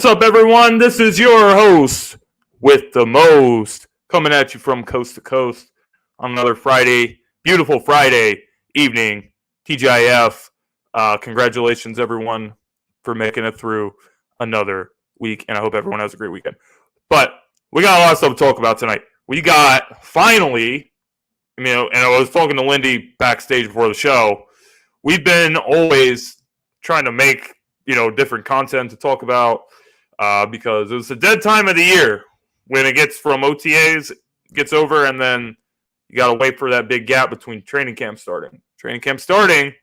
What's up, everyone? This is your host with the most, coming at you from coast to coast on another Friday, beautiful Friday evening, TGIF. Congratulations, everyone, for making it through another week, and I hope everyone has a great weekend. But we got a lot of stuff to talk about tonight. We got, finally, and I was talking to Lindy backstage before the show, we've been always trying to make, different content to talk about, because it's a dead time of the year when it gets from OTAs, gets over, and then you got to wait for that big gap between training camp starting. Training camp starting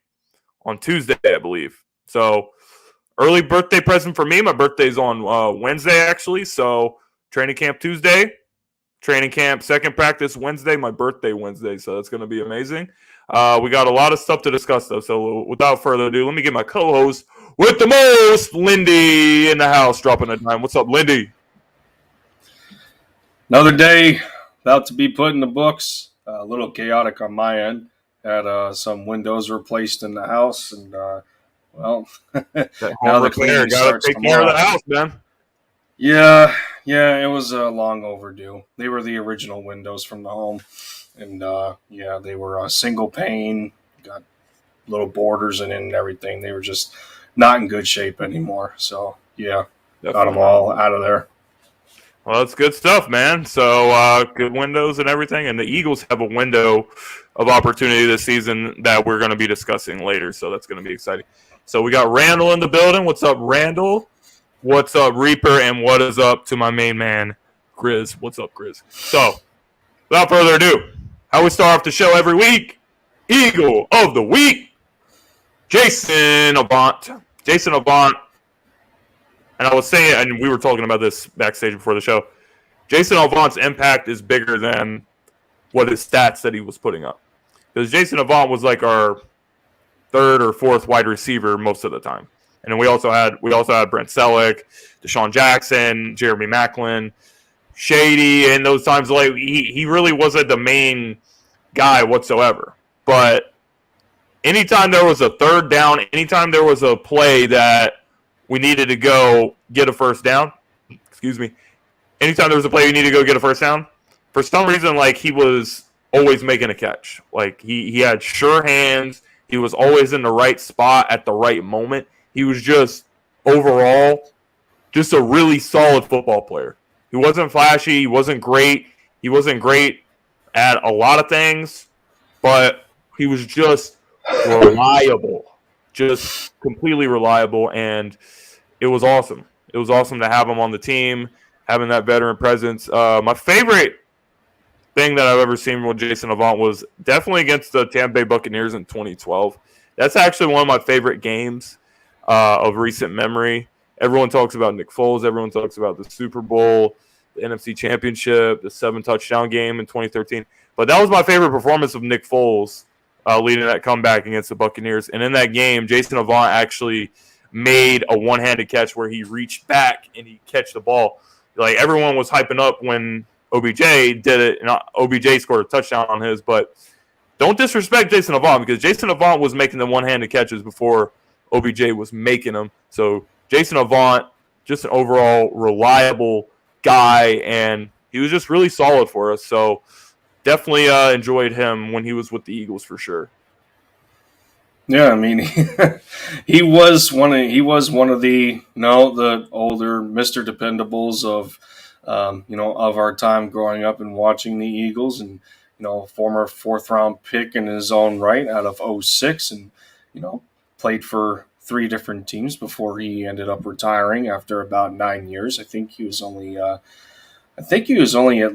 on Tuesday, I believe. So, early birthday present for me. My birthday's on Wednesday, actually. So, training camp Tuesday, training camp second practice Wednesday, my birthday Wednesday. So, that's going to be amazing. We got a lot of stuff to discuss, though. So, without further ado, let me get my co-host with the most, Lindy, in the house, dropping a dime. What's up, Lindy? Another day about to be put in the books. A little chaotic on my end. Had some windows replaced in the house, and now the cleaning starts take care of the house, man. Yeah, it was long overdue. They were the original windows from the home, and they were single pane, got little borders in it and everything. They were just not in good shape anymore. So yeah, definitely got them all out of there. Well, that's good stuff, man. So good windows and everything. And the Eagles have a window of opportunity this season that we're going to be discussing later. So that's going to be exciting. So we got Randall in the building. What's up, Randall? What's up, Reaper? And what is up to my main man, Grizz? What's up, Grizz? So without further ado, how we start off the show every week, Eagle of the Week, Jason Avant. Jason Avant. And I was saying, and we were talking about this backstage before the show, Jason Avant's impact is bigger than what his stats that he was putting up. Because Jason Avant was like our third or fourth wide receiver most of the time. And then we also had Brent Selleck, Deshaun Jackson, Jeremy Maclin, Shady, and those times like he really wasn't the main guy whatsoever. But anytime there was a third down, anytime there was a play that we needed to go get a first down. Anytime there was a play we needed to go get a first down, for some reason, like, he was always making a catch. Like, he had sure hands. He was always in the right spot at the right moment. He was just, overall, just a really solid football player. He wasn't flashy. He wasn't great. He wasn't great at a lot of things, but he was just reliable. Just completely reliable, and it was awesome. It was awesome to have him on the team, having that veteran presence. My favorite thing that I've ever seen with Jason Avant was definitely against the Tampa Bay Buccaneers in 2012. That's actually one of my favorite games of recent memory. Everyone talks about Nick Foles. Everyone talks about the Super Bowl, the NFC Championship, the 7-touchdown game in 2013. But that was my favorite performance of Nick Foles, leading that comeback against the Buccaneers. And in that game, Jason Avant actually made a one-handed catch where he reached back and he catch the ball. Like, everyone was hyping up when OBJ did it, and OBJ scored a touchdown on his. But don't disrespect Jason Avant, because Jason Avant was making the one-handed catches before OBJ was making them. So Jason Avant, just an overall reliable guy, and he was just really solid for us. So definitely enjoyed him when he was with the Eagles for sure. Yeah, I mean, he was one of the the older Mr. Dependables of of our time growing up and watching the Eagles, and former 4th round pick in his own right out of 2006, and played for 3 different teams before he ended up retiring after about 9 years. I think he was only at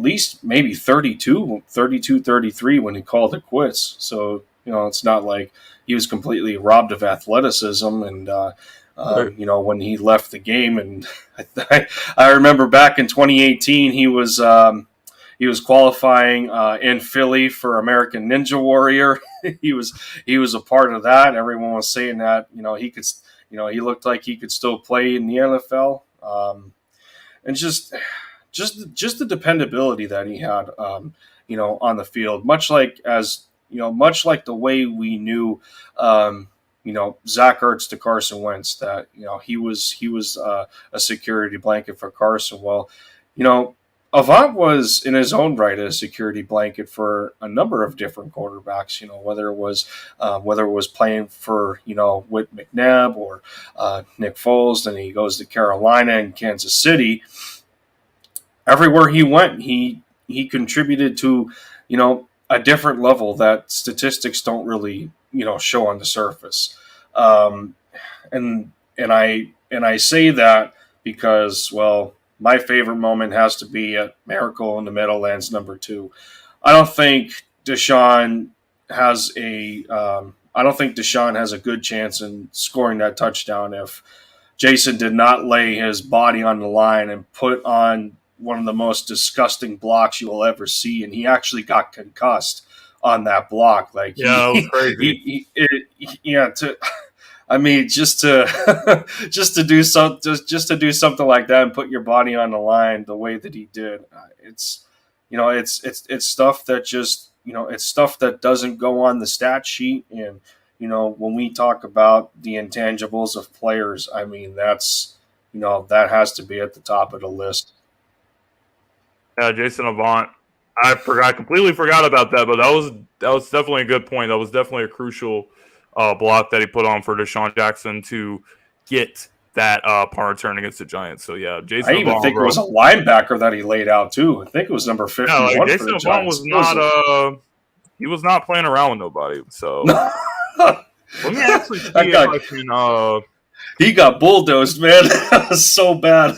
least maybe 32, 33 when he called it quits. So, it's not like he was completely robbed of athleticism. And, when he left the game, and I remember back in 2018, he was qualifying in Philly for American Ninja Warrior. he was a part of that. Everyone was saying that, he could, he looked like he could still play in the NFL. And just the dependability that he had, on the field, much like the way we knew, Zach Ertz to Carson Wentz, that he was a security blanket for Carson. Well, Avant was in his own right a security blanket for a number of different quarterbacks. Whether it was playing for Whit McNabb or Nick Foles. Then he goes to Carolina and Kansas City. Everywhere he went, he contributed to a different level that statistics don't really show on the surface. And I say that because, well, my favorite moment has to be at Miracle in the Meadowlands #2. I don't think Deshaun has a good chance in scoring that touchdown if Jason did not lay his body on the line and put on one of the most disgusting blocks you will ever see, and he actually got concussed on that block. Like, yeah, it was crazy. Just to do something like that and put your body on the line the way that he did, it's stuff that it's stuff that doesn't go on the stat sheet. And when we talk about the intangibles of players, I mean that has to be at the top of the list. Yeah, Jason Avant. I completely forgot about that, but that was definitely a good point. That was definitely a crucial block that he put on for Deshaun Jackson to get that punt return against the Giants. So yeah, Jason. I even think it was a linebacker that he laid out too. I think it was number 51. No, Jason Avant was not. He was not playing around with nobody. So let me actually see if I can. He got bulldozed, man. That was so bad.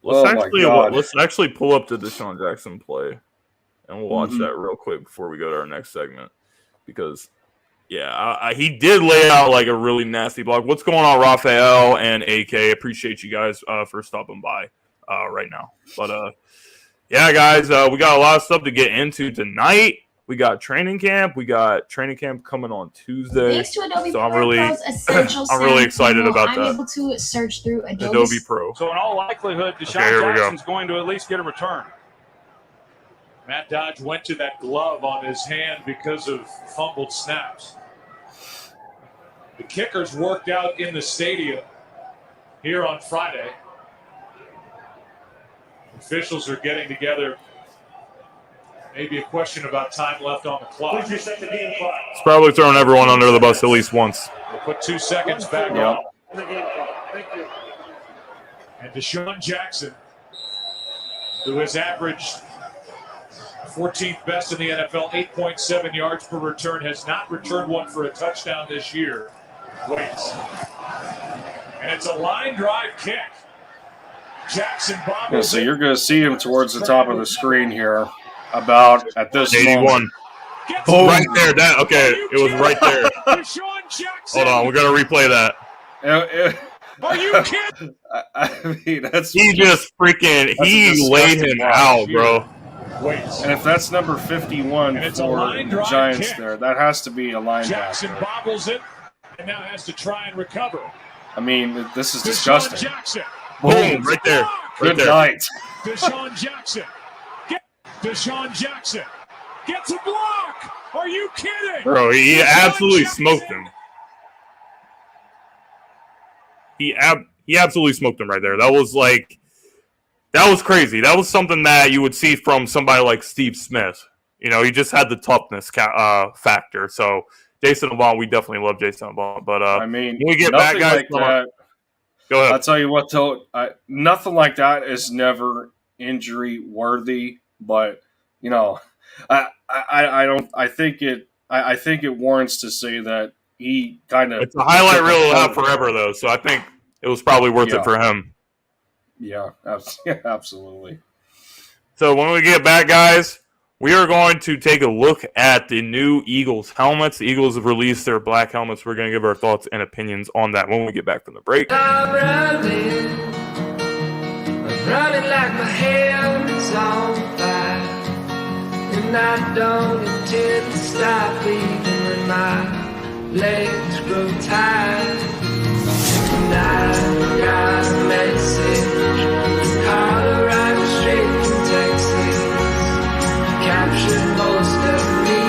Let's actually pull up the Deshaun Jackson play, and we'll watch that real quick before we go to our next segment. Because, yeah, he did lay out like a really nasty block. What's going on, Raphael and AK? Appreciate you guys for stopping by right now. But, yeah, guys, we got a lot of stuff to get into tonight. We got training camp. We got training camp coming on Tuesday. Thanks to Adobe so Pro I'm really excited about that. I'm able to search through Adobe Pro. So in all likelihood, Deshaun Jackson's going to at least get a return. Matt Dodge went to that glove on his hand because of fumbled snaps. The kickers worked out in the stadium here on Friday. Officials are getting together. Maybe a question about time left on the clock. It's probably throwing everyone under the bus at least once. We'll put 2 seconds back on. And Deshaun Jackson, who has averaged 14th best in the NFL, 8.7 yards per return, has not returned one for a touchdown this year. Waits. And it's a line drive kick. Jackson bobbles. So you're going to see him towards the top of the screen here. About at this 81. Moment. Boom. Right there. It was right there. Hold on, we're gonna replay that. Are you kidding? I mean, he laid him out, bro. And if that's number 51 for the Giants there, that has to be a linebacker. Jackson bobbles it and now has to try and recover. I mean, this is disgusting. Jackson. Boom, right there. Good night. Deshaun Jackson. Deshaun Jackson gets a block. Are you kidding? Bro, he absolutely smoked him. He absolutely smoked him right there. That was crazy. That was something that you would see from somebody like Steve Smith. He just had the toughness factor. So Jason Avant, we definitely love Jason Avant. But when we get back, guys, like that, go ahead. I'll tell you what, nothing like that is never injury worthy. But I think it warrants to say that he kind of. It's a highlight reel will have forever though, so I think it was probably worth it for him. Yeah, absolutely. So when we get back, guys, we are going to take a look at the new Eagles helmets. The Eagles have released their black helmets. We're going to give our thoughts and opinions on that when we get back from the break. I'm running like my hair is on fire, and I don't intend to stop even when my legs grow tired. And I got a message from Colorado straight from Texas, captured most of me,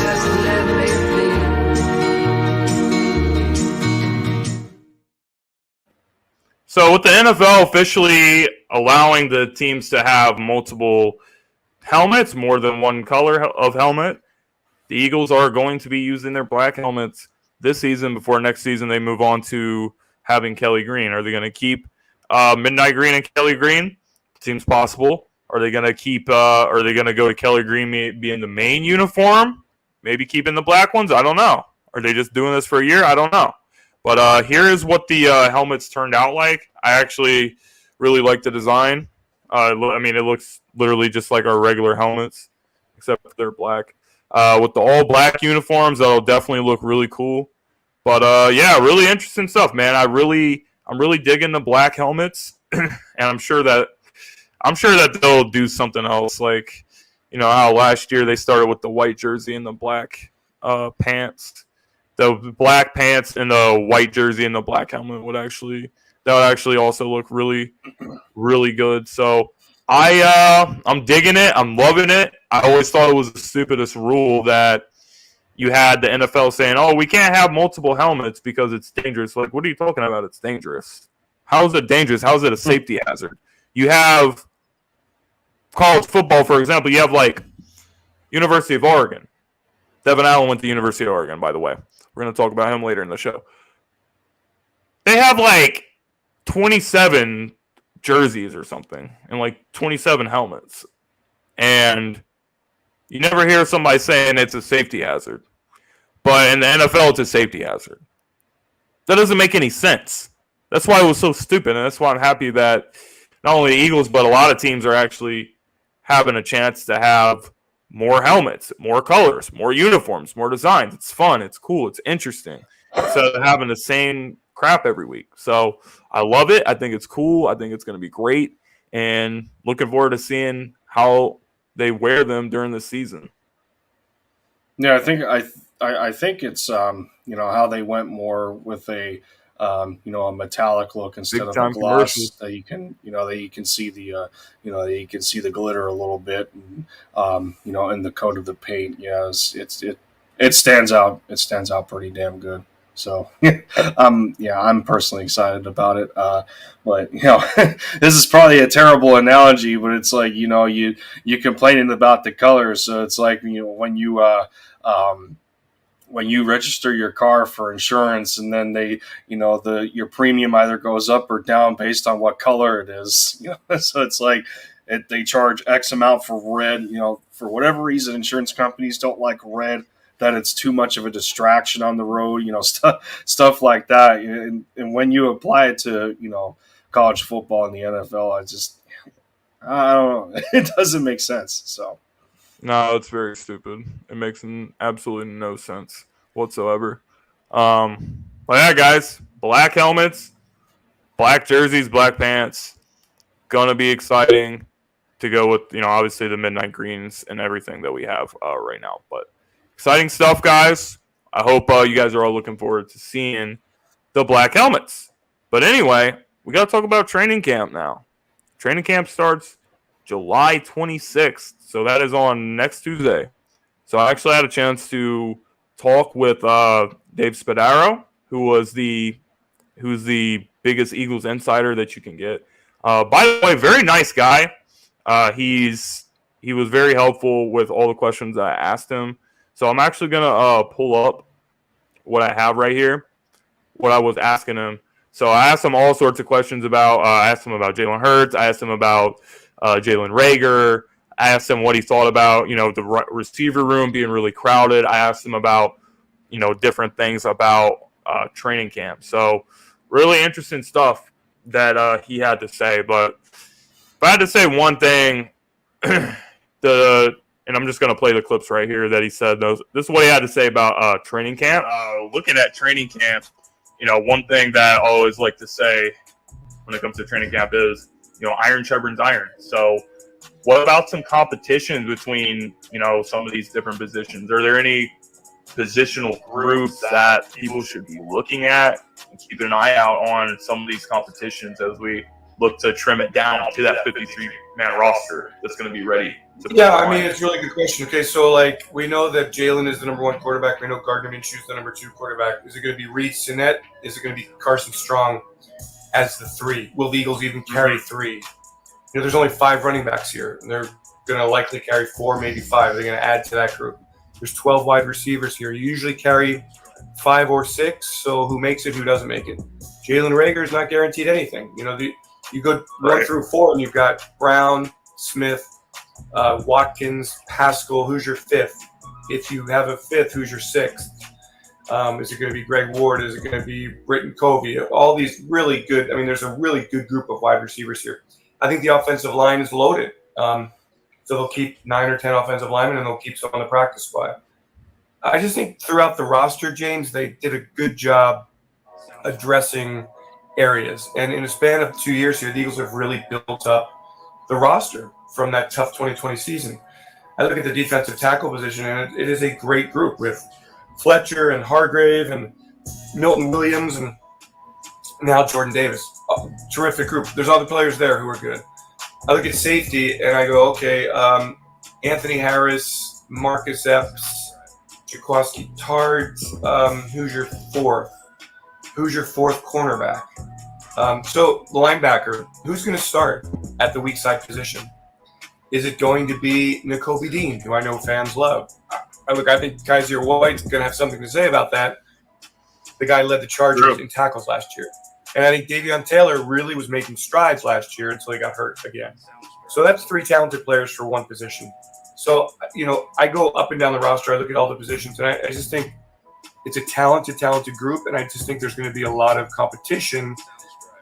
just let me be. So with the NFL officially allowing the teams to have multiple helmets, more than one color of helmet, the Eagles are going to be using their black helmets this season before next season they move on to having Kelly Green. Are they going to keep Midnight Green and Kelly Green? Seems possible. Are they going to keep? Are they going to go to Kelly Green being the main uniform? Maybe keeping the black ones? I don't know. Are they just doing this for a year? I don't know. But here is what the helmets turned out like. I actually really like the design. I mean, it looks literally just like our regular helmets, except they're black. With the all black uniforms, that'll definitely look really cool. But yeah, really interesting stuff, man. I'm really digging the black helmets, and I'm sure that they'll do something else. Like, you know how last year they started with the white jersey and the black pants. The black pants and the white jersey and the black helmet would actually also look really, really good. So I'm digging it. I'm loving it. I always thought it was the stupidest rule that you had the NFL saying, "Oh, we can't have multiple helmets because it's dangerous." Like, what are you talking about? It's dangerous. How is it dangerous? How is it a safety hazard? You have college football, for example. You have like University of Oregon. Devin Allen went to University of Oregon, by the way. We're going to talk about him later in the show. They have like 27 jerseys or something and like 27 helmets. And you never hear somebody saying it's a safety hazard. But in the NFL, it's a safety hazard. That doesn't make any sense. That's why it was so stupid. And that's why I'm happy that not only the Eagles, but a lot of teams are actually having a chance to have more helmets, more colors, more uniforms, more designs. It's fun. It's cool. It's interesting. Instead of having the same crap every week. So I love it. I think it's cool. I think it's going to be great. And looking forward to seeing how they wear them during the season. Yeah, I think it's how they went more with a a metallic look instead of a gloss that you can see the glitter a little bit, and in the coat of the paint. Yeah, it stands out. It stands out pretty damn good. So I'm personally excited about it. But this is probably a terrible analogy, but it's like you're complaining about the colors, so it's like when you register your car for insurance, and then your premium either goes up or down based on what color it is. So it's like they charge X amount for red. For whatever reason, insurance companies don't like red. That it's too much of a distraction on the road. Stuff like that. And when you apply it to college football and the NFL, I don't know. It doesn't make sense. So. No, it's very stupid. It makes absolutely no sense whatsoever. But yeah, guys, black helmets, black jerseys, black pants, gonna be exciting to go with. Obviously the midnight greens and everything that we have right now. But exciting stuff, guys. I hope you guys are all looking forward to seeing the black helmets. But anyway, we got to talk about training camp now. Training camp starts July 26th. So that is on next Tuesday. So I actually had a chance to talk with Dave Spadaro, who's the biggest Eagles insider that you can get. By the way, very nice guy. He was very helpful with all the questions I asked him. So I'm actually gonna pull up what I have right here, what I was asking him. So I asked him all sorts of questions about. I asked him about Jalen Hurts. I asked him about Jalen Reagor. I asked him what he thought about, the receiver room being really crowded. I asked him about, different things about training camp. So really interesting stuff that he had to say. But if I had to say one thing, and I'm just going to play the clips right here that he said. This is what he had to say about training camp. Looking at training camp, one thing that I always like to say when it comes to training camp is, iron sharpens iron. So what about some competition between, some of these different positions? Are there any positional groups that people should be looking at and keeping an eye out on some of these competitions as we look to trim it down to that 53-man roster that's going to be ready? It's a really good question. Okay, so we know that Jalen is the number one quarterback. We know Gardner Minshew's the number two quarterback. Is it going to be Reed Sinnett? Is it going to be Carson Strong? as the 3? Will the Eagles even carry 3? There's only 5 running backs here, and they're going to likely carry 4, maybe 5. They're going to add to that group. There's 12 wide receivers here. You usually carry 5 or 6, so who makes it, who doesn't make it? Jalen Reagor is not guaranteed anything. You go 1 through 4, and you've got Brown, Smith, Watkins, Haskell. Who's your 5th? If you have a 5th, who's your 6th? Is it going to be Greg Ward? Is it going to be Britton Covey? All these really good – there's a really good group of wide receivers here. I think the offensive line is loaded. So they'll keep 9 or 10 offensive linemen, and they'll keep some on the practice squad. I just think throughout the roster, James, they did a good job addressing areas. And in a span of 2 years here, the Eagles have really built up the roster from that tough 2020 season. I look at the defensive tackle position, and it is a great group with Fletcher and Hargrave and Milton Williams and now Jordan Davis. Terrific group. There's other players there who are good. I look at safety, and I go, okay, Anthony Harris, Marcus Epps, Jaquaski Tart. Who's your 4th? Who's your 4th cornerback? So the linebacker, who's going to start at the weak side position? Is it going to be Nakobe Dean, who I know fans love? I think Kaiser White's going to have something to say about that. The guy led the Chargers in tackles last year. And I think Davion Taylor really was making strides last year until he got hurt again. So that's 3 talented players for 1 position. So, I go up and down the roster. I look at all the positions, and I just think it's a talented group, and I just think there's going to be a lot of competition.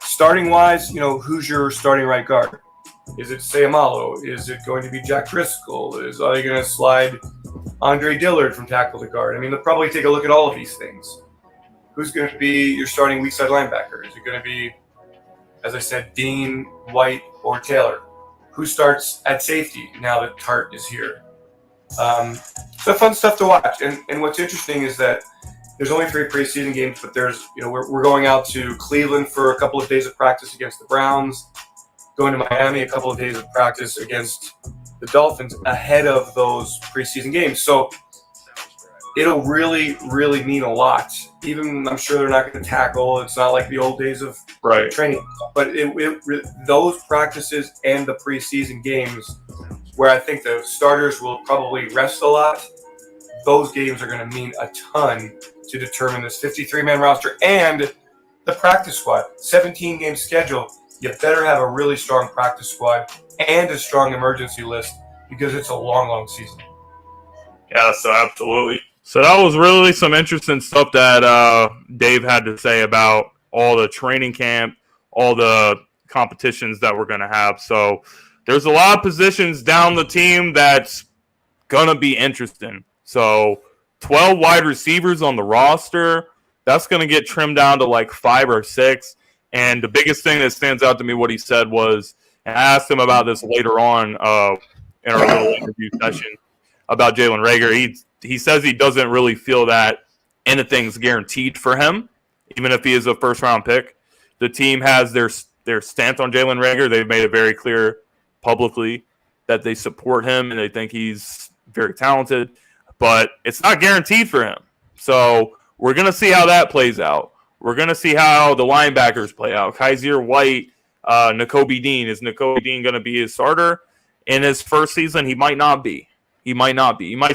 Starting-wise, who's your starting right guard? Is it Sayamalo? Is it going to be Jack Driscoll? Are they going to slide Andre Dillard from tackle to guard? They'll probably take a look at all of these things. Who's going to be your starting weak side linebacker? Is it going to be, as I said, Dean, White, or Taylor? Who starts at safety now that Tart is here? So fun stuff to watch. And what's interesting is that there's only 3 preseason games, but there's, we're going out to Cleveland for a couple of days of practice against the Browns, going to Miami a couple of days of practice against the Dolphins ahead of those preseason games. So it'll really, really mean a lot. Even I'm sure they're not going to tackle. It's not like the old days of training. But those practices and the preseason games where I think the starters will probably rest a lot, those games are going to mean a ton to determine this 53-man roster and the practice squad. 17-game schedule. You better have a really strong practice squad and a strong emergency list because it's a long, long season. Yeah, so absolutely. So that was really some interesting stuff that Dave had to say about all the training camp, all the competitions that we're going to have. So there's a lot of positions down the team that's going to be interesting. So 12 wide receivers on the roster, that's going to get trimmed down to like 5 or 6. And the biggest thing that stands out to me, what he said was, and I asked him about this later on in our little interview session about Jalen Reagor. He says he doesn't really feel that anything's guaranteed for him, even if he is a first-round pick. The team has their stance on Jalen Reagor. They've made it very clear publicly that they support him and they think he's very talented, but it's not guaranteed for him. So we're going to see how that plays out. We're going to see how the linebackers play out. Kaiser White, Nakobe Dean. Is Nakobe Dean going to be his starter in his first season? He might not be. He might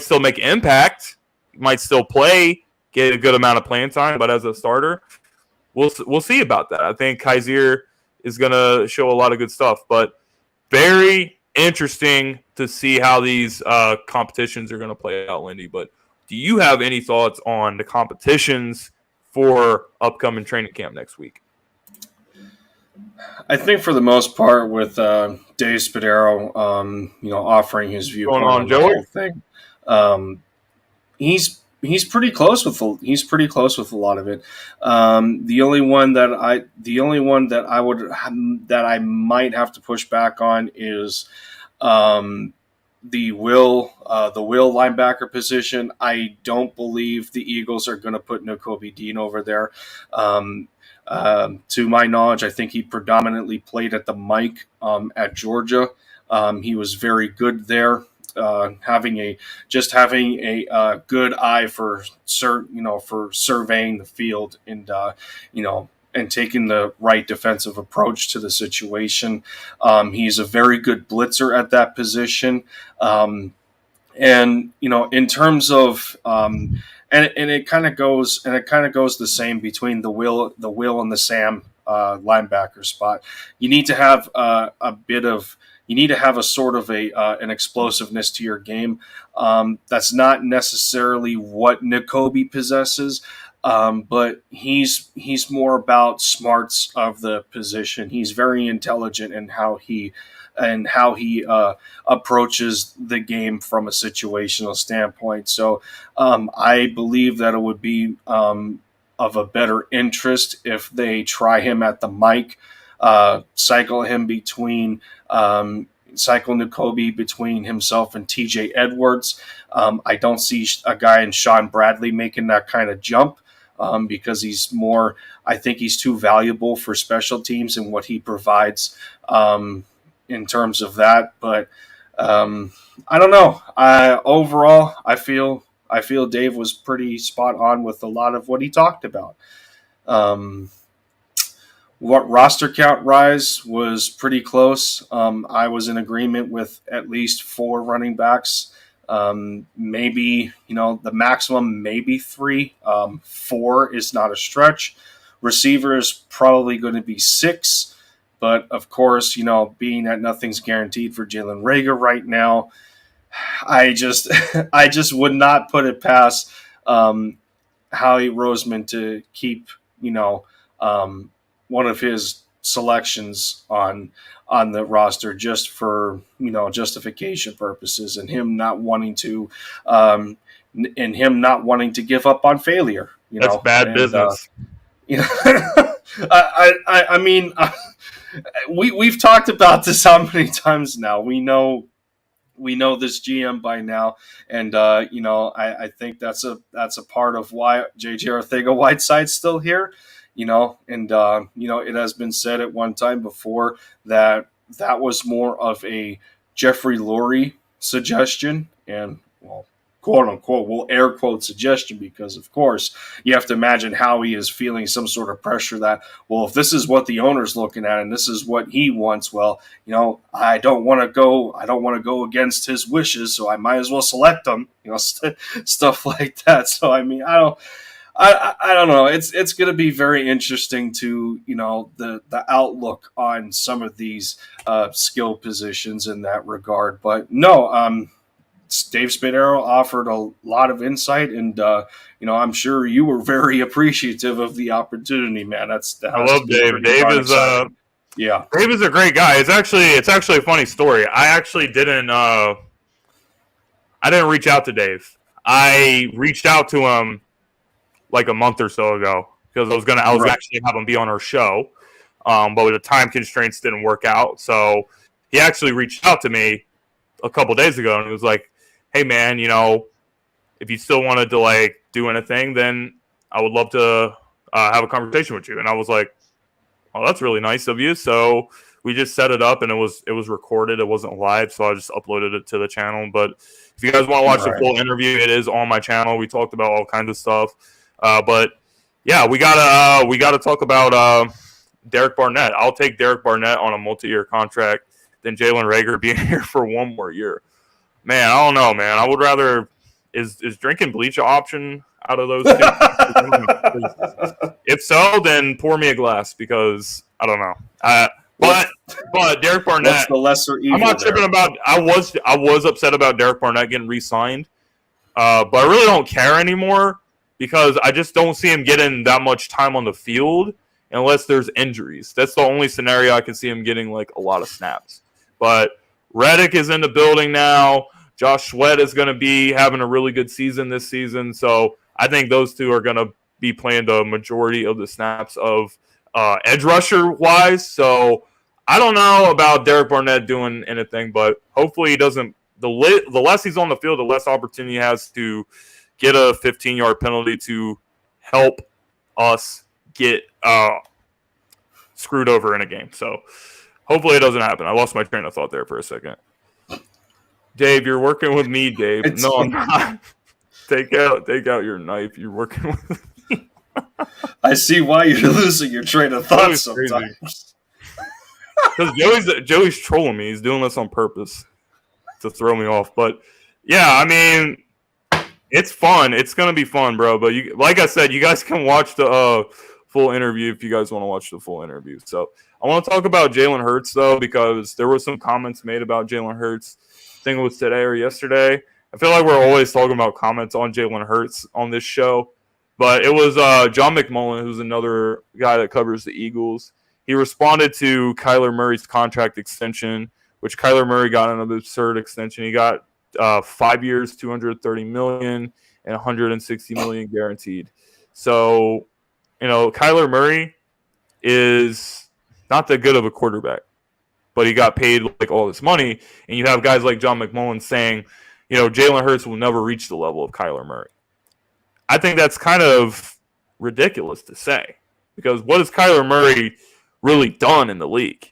still make impact. He might still play, get a good amount of playing time, but as a starter, we'll see about that. I think Kaiser is going to show a lot of good stuff, but very interesting to see how these competitions are going to play out, Lindy. But do you have any thoughts on the competitions for upcoming training camp next week? I think for the most part, with Dave Spadaro, offering his viewpoint on the whole thing, he's pretty close with a lot of it. The only one that I might have to push back on is the Will linebacker position. I don't believe the Eagles are going to put Nakobe Dean over there. To my knowledge, I think he predominantly played at the Mike at Georgia. He was very good there, having a good eye for surveying the field and taking the right defensive approach to the situation. He's a very good blitzer at that position. And in terms of and it kind of goes the same between the Will and the Sam linebacker spot. You need to have a sort of an explosiveness to your game. That's not necessarily what Nakobe possesses, but he's more about smarts of the position. He's very intelligent in how he approaches the game from a situational standpoint. So I believe that it would be of a better interest if they try him at the mic, cycle Nakobe between himself and TJ Edwards. I don't see a guy in Sean Bradley making that kind of jump because I think he's too valuable for special teams and what he provides in terms of that. But I don't know. Overall, I feel Dave was pretty spot on with a lot of what he talked about. What roster count rise was pretty close. I was in agreement with at least 4 running backs. Maybe, the maximum, maybe 3. 4 is not a stretch. Receiver is probably going to be 6. But, of course, being that nothing's guaranteed for Jalen Reagor right now, I just would not put it past Howie Roseman to keep, one of his selections on the roster just for, justification purposes and him not wanting to give up on failure. That's bad business. I mean, we've talked about this how many times now. We know this GM by now, and I think that's a part of why JJ Arcega-Whiteside's still here. It has been said at one time before that was more of a Jeffrey Lurie suggestion, and quote unquote, we'll air quote suggestion, because of course you have to imagine how he is feeling some sort of pressure that, if this is what the owner's looking at and this is what he wants, I don't want to go against his wishes, so I might as well select him, stuff like that. So I mean, I don't know. It's going to be very interesting to the outlook on some of these skill positions in that regard. But no, Dave Spadaro offered a lot of insight, and I'm sure you were very appreciative of the opportunity, man. I love Dave. Dave is Dave is a great guy. It's actually a funny story. I didn't reach out to Dave. I reached out to him like a month or so ago because I was actually have him be on our show, but the time constraints didn't work out. So he actually reached out to me a couple days ago, and he was like, "Hey man, if you still wanted to do anything, then I would love to have a conversation with you." And I was like, "Oh, that's really nice of you." So we just set it up, and it was recorded. It wasn't live, so I just uploaded it to the channel. But if you guys want to watch the full interview, it is on my channel. We talked about all kinds of stuff. But yeah, we gotta talk about Derek Barnett. I'll take Derek Barnett on a multi-year contract than Jalen Reagor being here for one more year. Man, I don't know, man. I would rather is drinking bleach an option out of those two? If so, then pour me a glass because I don't know. But Derek Barnett, what's the lesser evil? I'm not tripping about. I was upset about Derek Barnett getting re-signed, but I really don't care anymore. Because I just don't see him getting that much time on the field unless there's injuries. That's the only scenario I can see him getting a lot of snaps. But Reddick is in the building now. Josh Sweat is going to be having a really good season this season. So I think those two are going to be playing the majority of the snaps of edge rusher wise. So I don't know about Derek Barnett doing anything, but hopefully he doesn't. The less he's on the field, the less opportunity he has to get a 15-yard penalty to help us get screwed over in a game. So hopefully it doesn't happen. I lost my train of thought there for a second. Dave, you're working with me, Dave. No, I'm not. Take out your knife. You're working with me. I see why you're losing your train of thought Joey's crazy. sometimes. Because Joey's trolling me. He's doing this on purpose to throw me off. But yeah, I mean, it's fun. It's gonna be fun, bro. But like I said, you guys can watch the full interview if you guys want to watch the full interview. So I want to talk about Jalen Hurts though, because there were some comments made about Jalen Hurts. I think it was today or yesterday. I feel like we're always talking about comments on Jalen Hurts on this show, but it was John McMullen, who's another guy that covers the Eagles. He responded to Kyler Murray's contract extension, which Kyler Murray got an absurd extension. He got 5 years, $230 million, and $160 million guaranteed. So, Kyler Murray is not that good of a quarterback, but he got paid like all this money. And you have guys like John McMullen saying, Jalen Hurts will never reach the level of Kyler Murray. I think that's kind of ridiculous to say, because what has Kyler Murray really done in the league?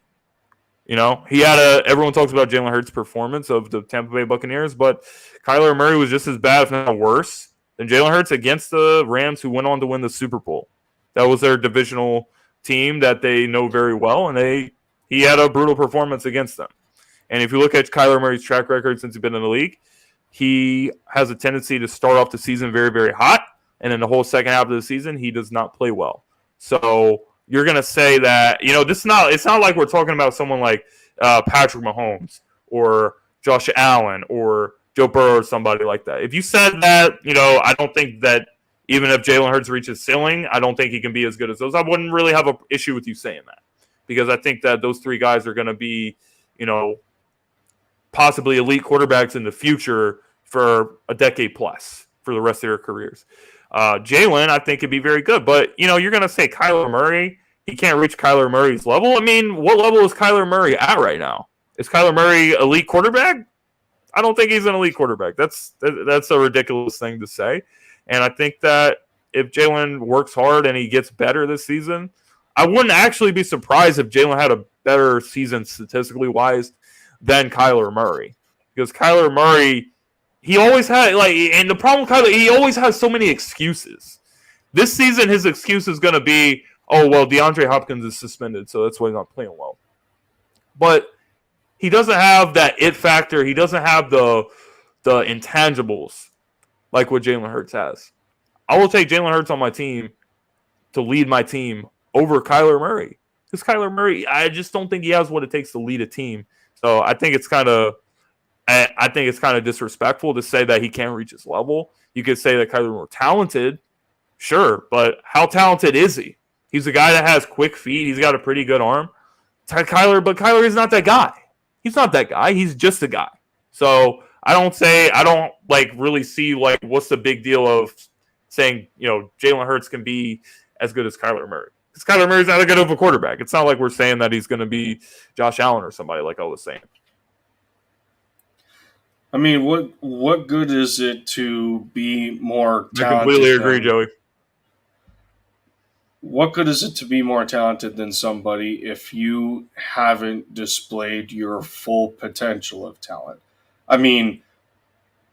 He had everyone talks about Jalen Hurts' performance of the Tampa Bay Buccaneers, but Kyler Murray was just as bad, if not worse, than Jalen Hurts against the Rams, who went on to win the Super Bowl. That was their divisional team that they know very well, and he had a brutal performance against them. And if you look at Kyler Murray's track record since he's been in the league, he has a tendency to start off the season very, very hot, and in the whole second half of the season, he does not play well. So you're going to say that, it's not like we're talking about someone like Patrick Mahomes or Josh Allen or Joe Burrow or somebody like that. If you said that, I don't think that even if Jalen Hurts reaches ceiling, I don't think he can be as good as those. I wouldn't really have an issue with you saying that, because I think that those three guys are going to be, possibly elite quarterbacks in the future for a decade plus for the rest of their careers. Jalen, I think, could be very good. But, you're going to say Kyler Murray, he can't reach Kyler Murray's level. I mean, what level is Kyler Murray at right now? Is Kyler Murray elite quarterback? I don't think he's an elite quarterback. That's a ridiculous thing to say. And I think that if Jalen works hard and he gets better this season, I wouldn't actually be surprised if Jalen had a better season statistically wise than Kyler Murray. Because Kyler Murray, he always had, and the problem with Kyler, he always has so many excuses. This season, his excuse is going to be, oh, well, DeAndre Hopkins is suspended, so that's why he's not playing well. But he doesn't have that it factor. He doesn't have the intangibles like what Jalen Hurts has. I will take Jalen Hurts on my team to lead my team over Kyler Murray. Because Kyler Murray, I just don't think he has what it takes to lead a team. So I think it's kind of disrespectful to say that he can't reach his level. You could say that Kyler's more talented, sure, but how talented is he? He's a guy that has quick feet. He's got a pretty good arm. But Kyler is not that guy. He's not that guy. He's just a guy. So I don't really see what's the big deal of saying, Jalen Hurts can be as good as Kyler Murray. Because Kyler Murray's not that good of a quarterback. It's not like we're saying that he's going to be Josh Allen or somebody like I was saying. I mean, what good is it to be more talented? I completely agree, Joey. What good is it to be more talented than somebody if you haven't displayed your full potential of talent? I mean,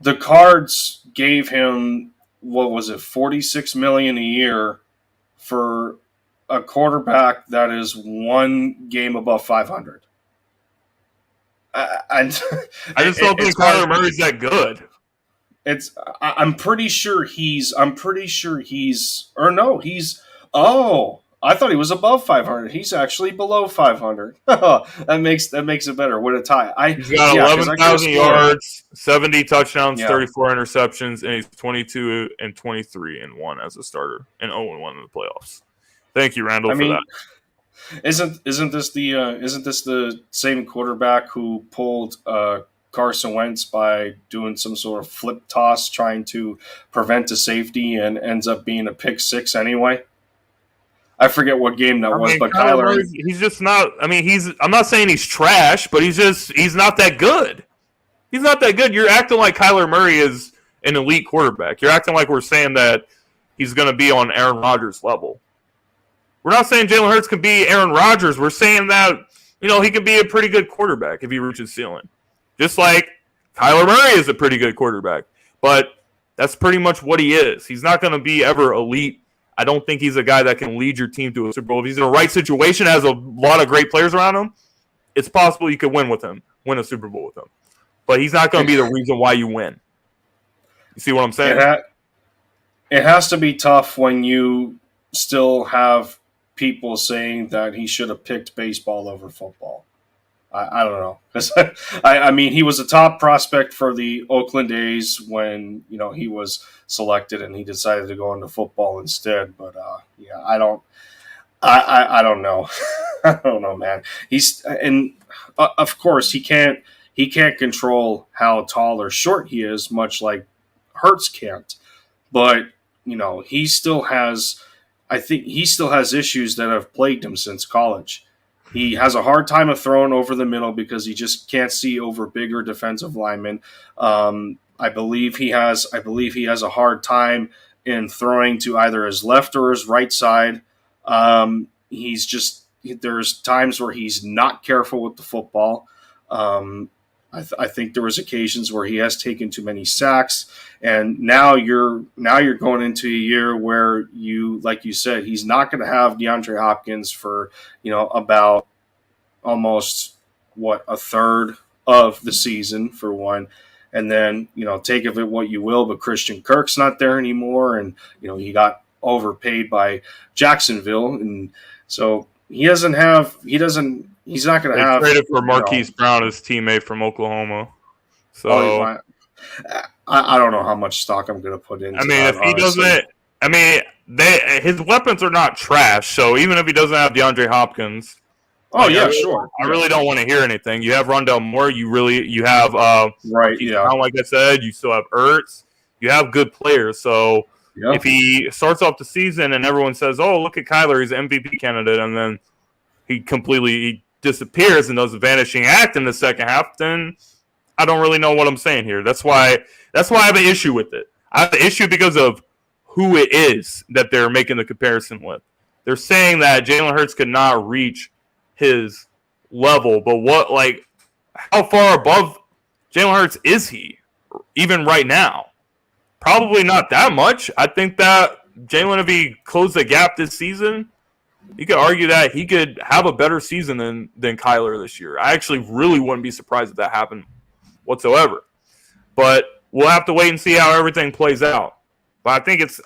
the Cards gave him, what was it, $46 million a year for a quarterback that is one game above 500. I just don't think Kyler Murray's that good. I'm pretty sure he's. Oh, I thought he was above 500. He's actually below 500. That makes it better. What a tie! He's got 11,000 yards, 70 touchdowns, 34 interceptions, and he's 22-23-1 as a starter, and 0-1 in the playoffs. Thank you, Randall, for that. Isn't this the same quarterback who pulled Carson Wentz by doing some sort of flip toss trying to prevent a safety and ends up being a pick six anyway? I forget what game that was, but Kyler, he's just not. I mean, I'm not saying he's trash, but he's not that good. He's not that good. You're acting like Kyler Murray is an elite quarterback. You're acting like we're saying that he's going to be on Aaron Rodgers' level. We're not saying Jalen Hurts can be Aaron Rodgers. We're saying that, he can be a pretty good quarterback if he reaches ceiling. Just like Kyler Murray is a pretty good quarterback. But that's pretty much what he is. He's not going to be ever elite I don't think he's a guy that can lead your team to a Super Bowl. If he's in the right situation, has a lot of great players around him, it's possible you could win a Super Bowl with him. But he's not going to be the reason why you win. You see what I'm saying? It has to be tough when you still have people saying that he should have picked baseball over football. I don't know. I mean, he was a top prospect for the Oakland A's when, he was selected and he decided to go into football instead. But, I don't know. I don't know, man. Of course, he can't control how tall or short he is, much like Hurts can't. But, he still has issues that have plagued him since college. He has a hard time of throwing over the middle because he just can't see over bigger defensive linemen. I believe he has a hard time in throwing to either his left or his right side. There's times where he's not careful with the football. I think there was occasions where he has taken too many sacks, and now you're going into a year where like you said, he's not going to have DeAndre Hopkins for about almost a third of the season for one, and then take of it what you will, but Christian Kirk's not there anymore, and he got overpaid by Jacksonville, and so he's not going to have. Traded for Marquise Brown, his teammate from Oklahoma. So I don't know how much stock I'm going to put into. I mean, if he doesn't, his weapons are not trash. So even if he doesn't have DeAndre Hopkins, sure. I really don't want to hear anything. You have Rondell Moore. You have right. Yeah. Brown, like I said, you still have Ertz. You have good players. So if he starts off the season and everyone says, "Oh, look at Kyler, he's an MVP candidate," and then he completely disappears and does a vanishing act in the second half, then I don't really know what I'm saying here. That's why I have an issue with it. I have an issue because of who it is that they're making the comparison with. They're saying that Jalen Hurts could not reach his level, but how far above Jalen Hurts is he, even right now? Probably not that much. I think that Jalen, if he closed the gap this season, you could argue that he could have a better season than Kyler this year. I actually really wouldn't be surprised if that happened whatsoever. But we'll have to wait and see how everything plays out. But I think it's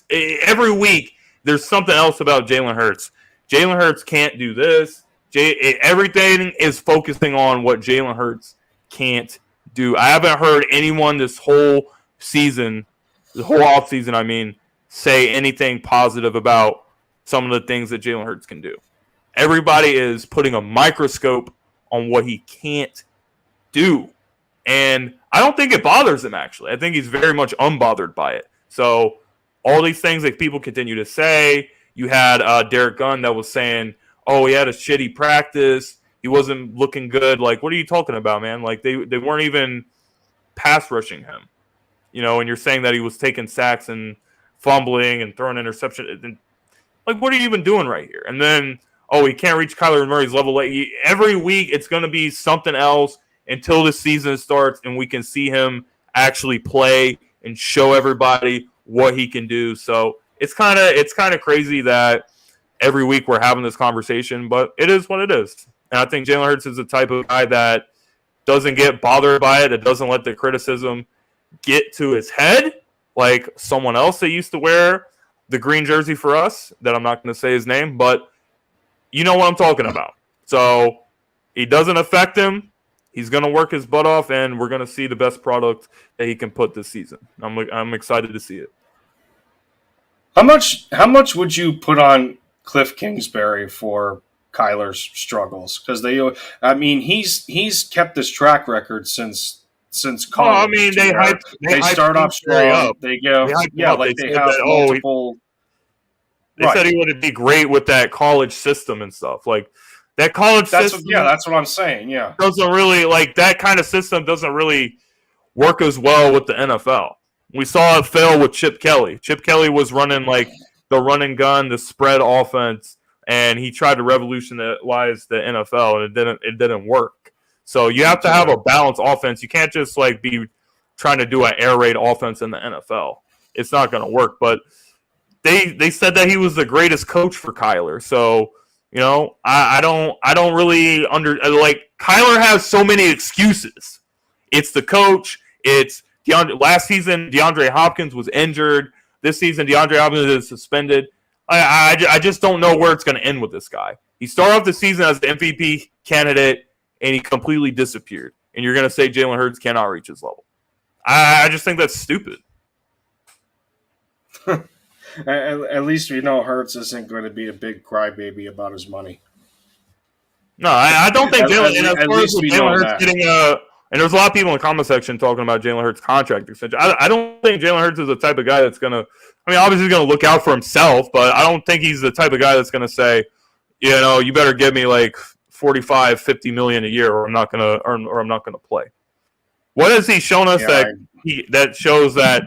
every week there's something else about Jalen Hurts. Jalen Hurts can't do this. Everything is focusing on what Jalen Hurts can't do. I haven't heard anyone this whole season, the whole offseason, say anything positive about some of the things that Jalen Hurts can do. Everybody is putting a microscope on what he can't do. And I don't think it bothers him, actually. I think he's very much unbothered by it. So all these things that people continue to say, you had Derek Gunn that was saying, oh, he had a shitty practice. He wasn't looking good. Like, what are you talking about, man? Like, they weren't even pass rushing him. And you're saying that he was taking sacks and fumbling and throwing interception. Like, what are you even doing right here? And then, he can't reach Kyler Murray's level. Every week, it's going to be something else until the season starts and we can see him actually play and show everybody what he can do. So it's kind of crazy that every week we're having this conversation, but it is what it is. And I think Jalen Hurts is the type of guy that doesn't get bothered by it. That doesn't let the criticism get to his head like someone else that used to wear the green jersey for us, that I'm not going to say his name, but you know what I'm talking about. So it doesn't affect him. He's going to work his butt off, and we're going to see the best product that he can put this season. I'm excited to see it. How much would you put on Cliff Kingsbury for Kyler's struggles? Because he's kept this track record since college. They start off strong. They have multiple. They said he would be great with that college system and stuff. Like that college system. That's what I'm saying. Yeah, doesn't really that kind of system doesn't really work as well with the NFL. We saw it fail with Chip Kelly. Chip Kelly was running the run and gun, the spread offense, and he tried to revolutionize the NFL, and it didn't work. So you have to have a balanced offense. You can't just be trying to do an air raid offense in the NFL. It's not going to work. But they said that he was the greatest coach for Kyler. So, I don't really like Kyler has so many excuses. It's the coach. It's last season DeAndre Hopkins was injured. This season DeAndre Hopkins is suspended. I just don't know where it's going to end with this guy. He started off the season as the MVP candidate, and he completely disappeared. And you're going to say Jalen Hurts cannot reach his level. I just think that's stupid. At least we know Hurts isn't going to be a big crybaby about his money. No, I don't think Jalen. At least we know Hurts that. getting and there's a lot of people in the comment section talking about Jalen Hurts' contract extension. I don't think Jalen Hurts is the type of guy that's going to. I mean, obviously he's going to look out for himself, but I don't think he's the type of guy that's going to say, you better give me like 45, 50 million a year, or I'm not going to earn, or I'm not going to play. What has he shown us that shows that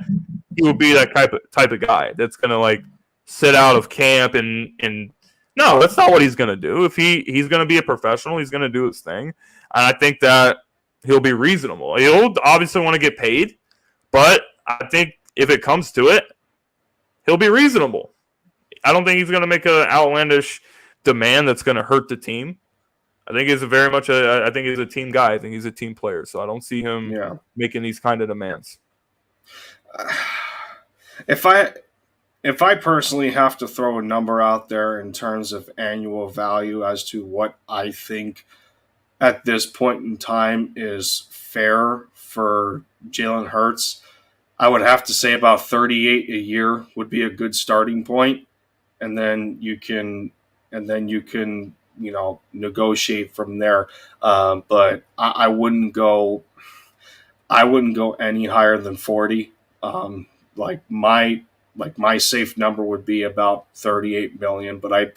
he will be that type of guy that's going to like sit out of camp and no, that's not what he's going to do. If he's going to be a professional, he's going to do his thing, and I think that he'll be reasonable. He'll obviously want to get paid, but I think if it comes to it, he'll be reasonable. I don't think he's going to make an outlandish demand that's going to hurt the team. I think he's I think he's a team guy. I think he's a team player. So I don't see him making these kind of demands. If I personally have to throw a number out there in terms of annual value as to what I think at this point in time is fair for Jalen Hurts, I would have to say about 38 a year would be a good starting point, and then you can negotiate from there. But I wouldn't go any higher than 40. My safe number would be about 38 million, but I'd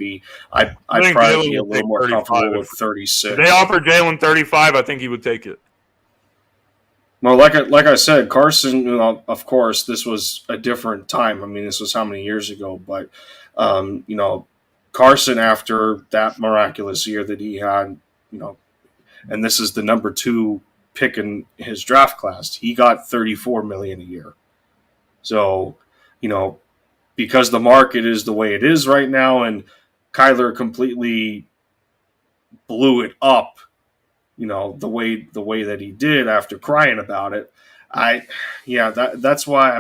probably be a little more comfortable with 36. If they offered Jalen 35, I think he would take it. Well, like I said, Carson, of course, this was a different time. I mean, this was how many years ago? But, Carson, after that miraculous year that he had, and this is the number 2 pick in his draft class, he got 34 million a year. So, because the market is the way it is right now, and Kyler completely blew it up, the way that he did after crying about it. That's why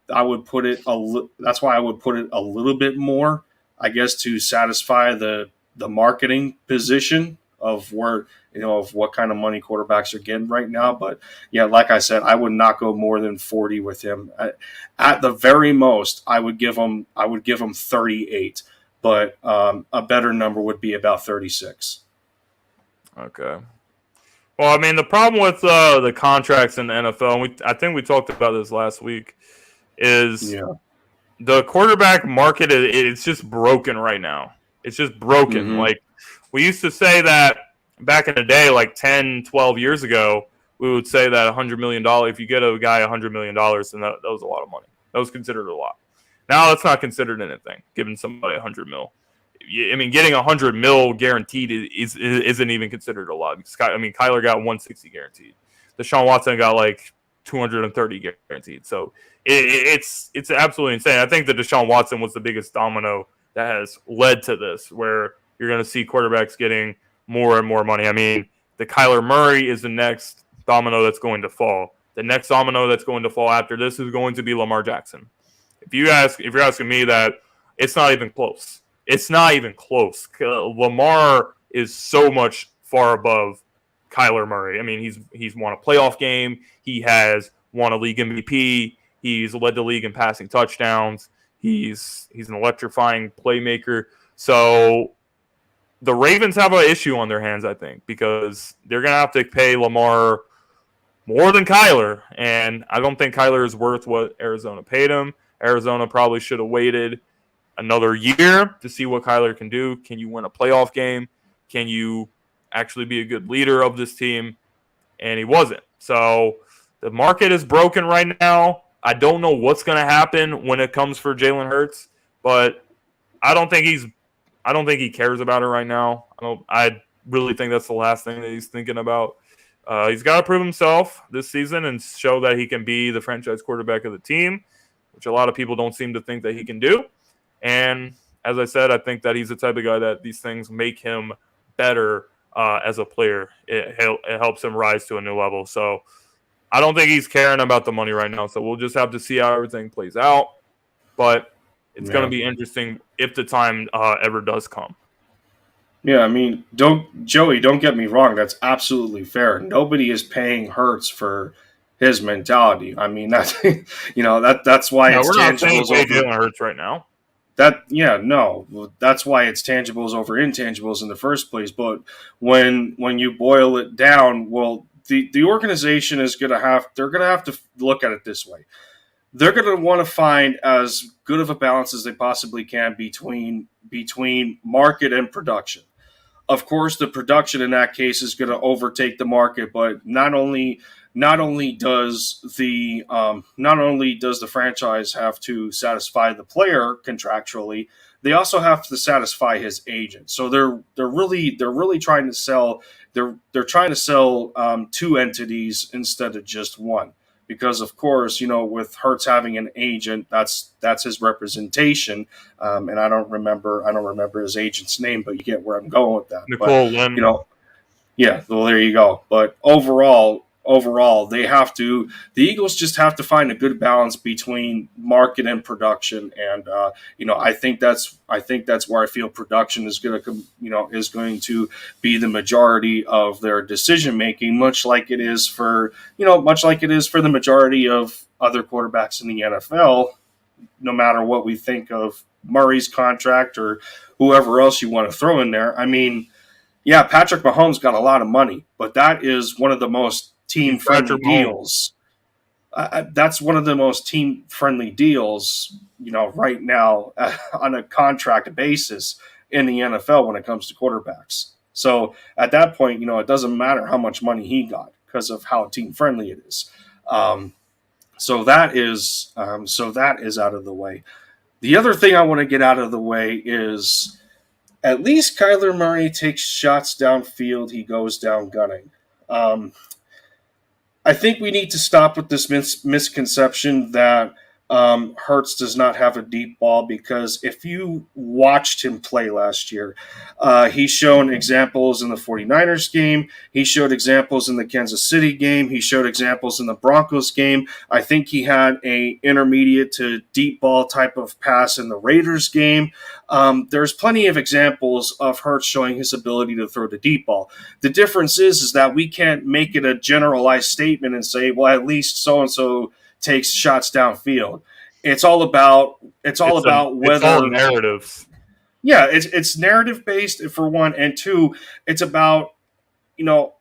I would put it a little bit more, I guess, to satisfy the marketing position of where, of what kind of money quarterbacks are getting right now. But like I said, I would not go more than 40 with him. At the very most, I would give him 38, but a better number would be about 36. Okay. Well, I mean, the problem with the contracts in the NFL, and I think we talked about this last week, is the quarterback market, it's just broken right now. It's just broken. Mm-hmm. Like, we used to say that back in the day, like 10, 12 years ago, we would say that $100 million, if you get a guy $100 million, then that was a lot of money. That was considered a lot. Now that's not considered anything, giving somebody $100 million. I mean, getting $100 million guaranteed isn't even considered a lot. I mean, Kyler got $160 guaranteed. Deshaun Watson got like $230 guaranteed. So it's absolutely insane. I think that Deshaun Watson was the biggest domino that has led to this, where you're going to see quarterbacks getting more and more money. I mean, the Kyler Murray is the next domino that's going to fall. The next domino that's going to fall after this is going to be Lamar Jackson. If you're asking me, that it's not even close. It's not even close. Lamar is so much far above Kyler Murray. I mean, he's won a playoff game. He has won a league MVP. He's led the league in passing touchdowns. He's an electrifying playmaker. So the Ravens have an issue on their hands, I think, because they're going to have to pay Lamar more than Kyler. And I don't think Kyler is worth what Arizona paid him. Arizona probably should have waited another year to see what Kyler can do. Can you win a playoff game? Can you actually be a good leader of this team? And he wasn't. So the market is broken right now. I don't know what's going to happen when it comes for Jalen Hurts, but I don't think he cares about it right now. I really think that's the last thing that he's thinking about. He's got to prove himself this season and show that he can be the franchise quarterback of the team. which a lot of people don't seem to think that he can do. And as I said, I think that he's the type of guy that these things make him better as a player. It helps him rise to a new level. So I don't think he's caring about the money right now. So we'll just have to see how everything plays out. But it's going to be interesting if the time ever does come. Yeah, I mean, don't get me wrong. That's absolutely fair. Nobody is paying Hurts for his mentality. I mean, that's that's why it's we're not saying tangibles pay over. Jalen Hurts right now. That's why it's tangibles over intangibles in the first place. But when you boil it down, well, the organization is they're gonna have to look at it this way. They're going to want to find as good of a balance as they possibly can between market and production. Of course, the production in that case is going to overtake the market, but not only does the franchise have to satisfy the player contractually, they also have to satisfy his agent. So they're really trying to sell two entities instead of just one. Because of course, with Hurts having an agent, that's his representation, and I don't remember his agent's name, but you get where I'm going with that. Nicole Lynn. Yeah, well, there you go. But overall, the Eagles just have to find a good balance between market and production, and I think that's where I feel production is going to be the majority of their decision making, much like it is for the majority of other quarterbacks in the NFL. No matter what we think of Murray's contract or whoever else you want to throw in there, I mean, yeah, Patrick Mahomes got a lot of money, but that is one of the most team-friendly deals. That's one of the most team-friendly deals, right now on a contract basis in the NFL when it comes to quarterbacks. So at that point, it doesn't matter how much money he got because of how team-friendly it is. So that is out of the way. The other thing I want to get out of the way is at least Kyler Murray takes shots downfield. He goes down gunning. I think we need to stop with this misconception that Hurts does not have a deep ball, because if you watched him play last year, he's shown examples in the 49ers game. He showed examples in the Kansas City game. He showed examples in the Broncos game. I think he had a intermediate to deep ball type of pass in the Raiders game. There's plenty of examples of Hurts showing his ability to throw the deep ball. The difference is that we can't make it a generalized statement and say, well, at least so-and-so takes shots downfield. It's all about whether it's all narratives. Yeah, it's narrative based for one, and two, it's about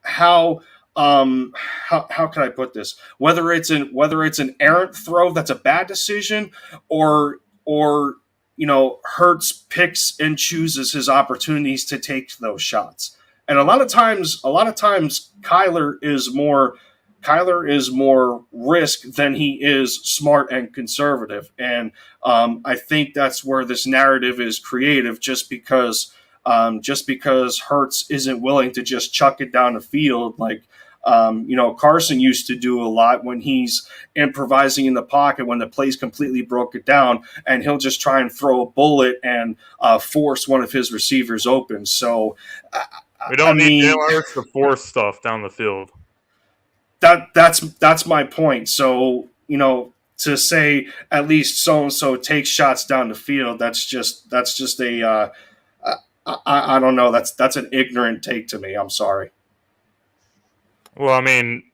how can I put this? Whether it's an errant throw that's a bad decision, or Hurts picks and chooses his opportunities to take those shots. And a lot of times Kyler is more risk than he is smart and conservative. And I think that's where this narrative is creative, just because Hurts isn't willing to just chuck it down the field like Carson used to do a lot when he's improvising in the pocket when the play's completely broken down, and he'll just try and throw a bullet and force one of his receivers open. So we don't need Jalen Hurts to force stuff down the field. That's my point. So, to say at least so-and-so takes shots down the field, that's just a I don't know. That's an ignorant take to me. I'm sorry. Well, I mean,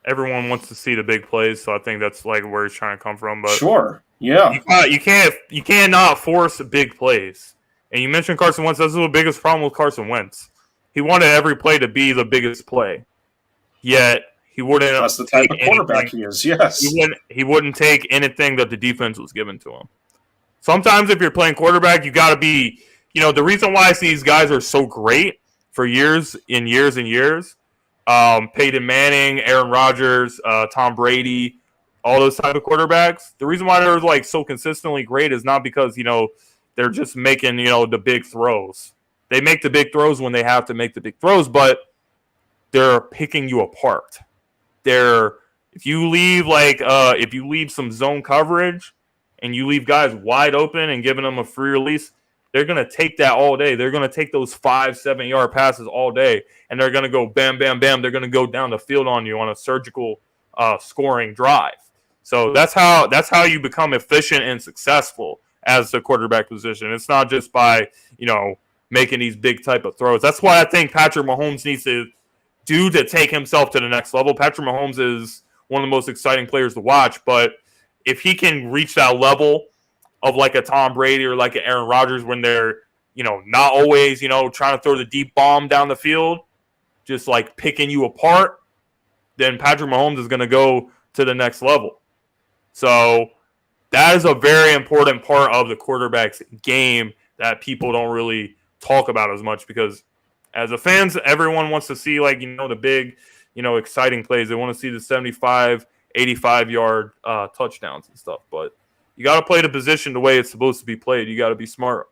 everyone wants to see the big plays, so I think that's like where he's trying to come from. But sure, yeah, you cannot force big plays. And you mentioned Carson Wentz. That's the biggest problem with Carson Wentz. He wanted every play to be the biggest play, yet he wouldn't. That's the type of quarterback he is. Yes, he wouldn't take anything that the defense was given to him. Sometimes, if you're playing quarterback, you got to be. The reason why I see these guys are so great for years and years and years. Peyton Manning, Aaron Rodgers, Tom Brady, all those type of quarterbacks. The reason why they're like so consistently great is not because they're just making the big throws. They make the big throws when they have to make the big throws, but they're picking you apart. If you leave some zone coverage and you leave guys wide open and giving them a free release, they're going to take that all day. They're going to take those 5-7 yard passes all day, and they're going to go bam, bam, bam. They're going to go down the field on you on a surgical scoring drive. So that's how you become efficient and successful as the quarterback position. It's not just by, making these big type of throws. That's why I think Patrick Mahomes needs to do to take himself to the next level. Patrick Mahomes is one of the most exciting players to watch, but if he can reach that level of like a Tom Brady or like an Aaron Rodgers when they're, not always, trying to throw the deep bomb down the field, just like picking you apart, then Patrick Mahomes is going to go to the next level. So that is a very important part of the quarterback's game that people don't really talk about as much, because as a fans, everyone wants to see the big, exciting plays. They want to see the 75, 85-yard touchdowns and stuff. But you got to play the position the way it's supposed to be played. You got to be smart.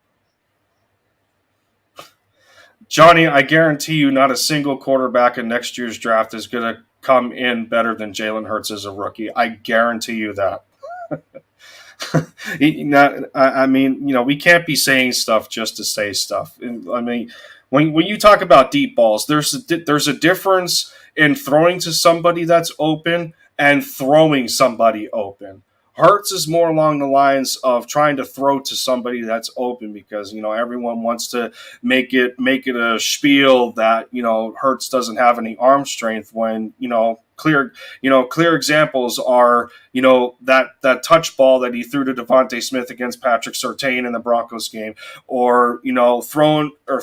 Johnny, I guarantee you not a single quarterback in next year's draft is going to come in better than Jalen Hurts as a rookie. I guarantee you that. We can't be saying stuff just to say stuff. I mean, when you talk about deep balls, there's a difference in throwing to somebody that's open and throwing somebody open. Hurts is more along the lines of trying to throw to somebody that's open because, everyone wants to make it a spiel that, Hurts doesn't have any arm strength when, clear examples are, that touch ball that he threw to Devontae Smith against Patrick Surtain in the Broncos game, or, thrown a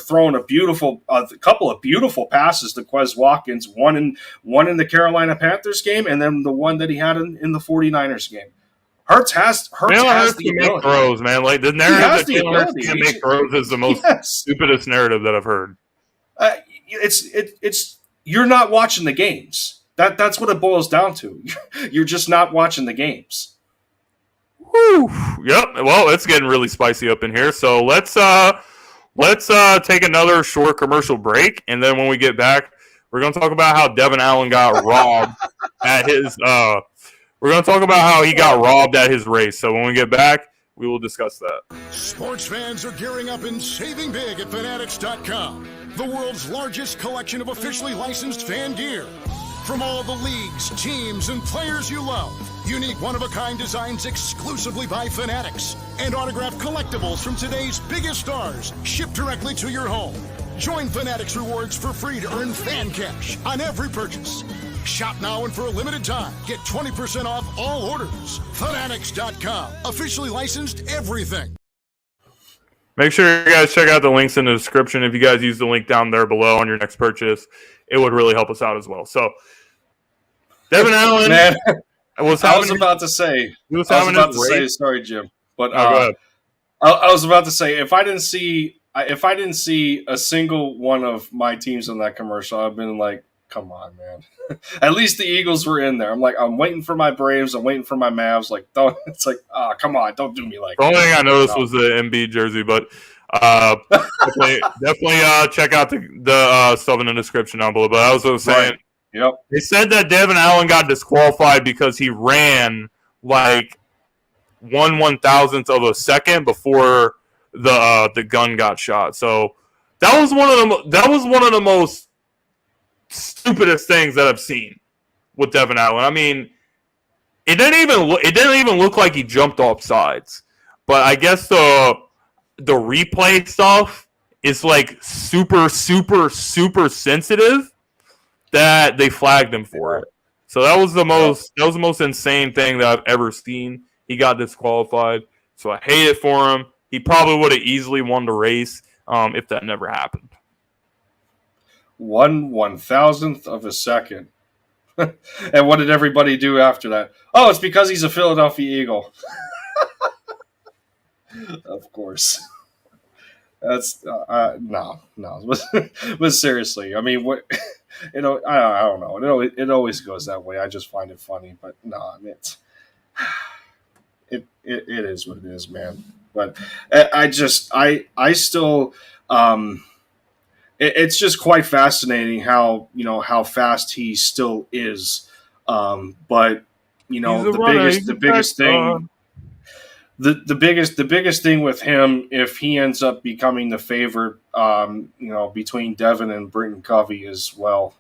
couple of beautiful passes to Quez Watkins, one in the Carolina Panthers game, and then the one that he had in the 49ers game. Hurts has the ability. Make throws, man. Like the narrative that Jalen Hurts can make throws is the most stupidest narrative that I've heard. It's you're not watching the games. That's what it boils down to. You're just not watching the games. Whew. Yep. Well, it's getting really spicy up in here. So let's take another short commercial break, and then when we get back, we're going to talk about how Devin Allen got robbed at his. We're going to talk about how he got robbed at his race. So when we get back, we will discuss that. Sports fans are gearing up and saving big at Fanatics.com, the world's largest collection of officially licensed fan gear. From all the leagues, teams, and players you love, unique one-of-a-kind designs exclusively by Fanatics, and autographed collectibles from today's biggest stars shipped directly to your home. Join Fanatics Rewards for free to earn fan cash on every purchase. Shop now and for a limited time, get 20% off all orders. Fanatics.com, officially licensed everything. Make sure you guys check out the links in the description. If you guys use the link down there below on your next purchase, it would really help us out as well. So, Devin Allen. Man, sorry, Jim. But go ahead. I was about to say, if I didn't see a single one of my teams in that commercial, I've been like, come on, man. At least the Eagles were in there. I'm waiting for my Braves. I'm waiting for my Mavs. Come on, don't do me like that. The only thing I noticed was the MB jersey, but definitely check out the stuff in the description down below. But I was saying, right. Yep. They said that Devin Allen got disqualified because he ran like 1/1000th of a second before the gun got shot. So that was one of the most stupidest things that I've seen with Devin Allen. I mean, it didn't even look like he jumped off sides. But I guess the replay stuff is like super, super, super sensitive that they flagged him for it. So that was the most insane thing that I've ever seen. He got disqualified. So I hate it for him. He probably would have easily won the race if that never happened. 1/1000th of a second. And what did everybody do after that? Oh, it's because he's a Philadelphia Eagle. Of course. That's no. But seriously, I mean, what? I don't know. It always goes that way. I just find it funny, but no, I mean, it is what it is, man. But I still. It's just quite fascinating how fast he still is. But the biggest thing. the biggest thing with him, if he ends up becoming the favorite, between Devin and Britton Covey as well,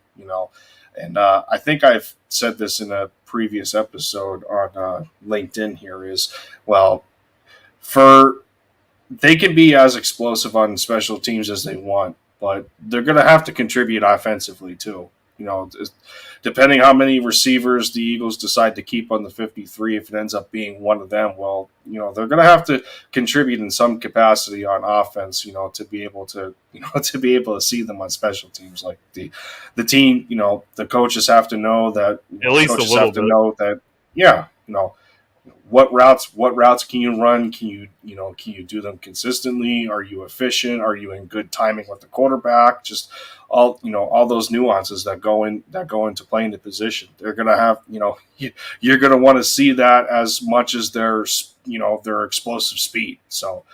and I think I've said this in a previous episode on LinkedIn here is, well, they can be as explosive on special teams as they want, but they're going to have to contribute offensively too. Depending how many receivers the Eagles decide to keep on the 53, if it ends up being one of them, well, they're going to have to contribute in some capacity on offense, to be able to, see them on special teams. Like the team, the coaches have to know that. At least a little bit. Know that, yeah, what routes can you run? Can you do them consistently? Are you efficient? Are you in good timing with the quarterback? Just all those nuances that go into playing the position. They're gonna have, you're gonna want to see that as much as their explosive speed. So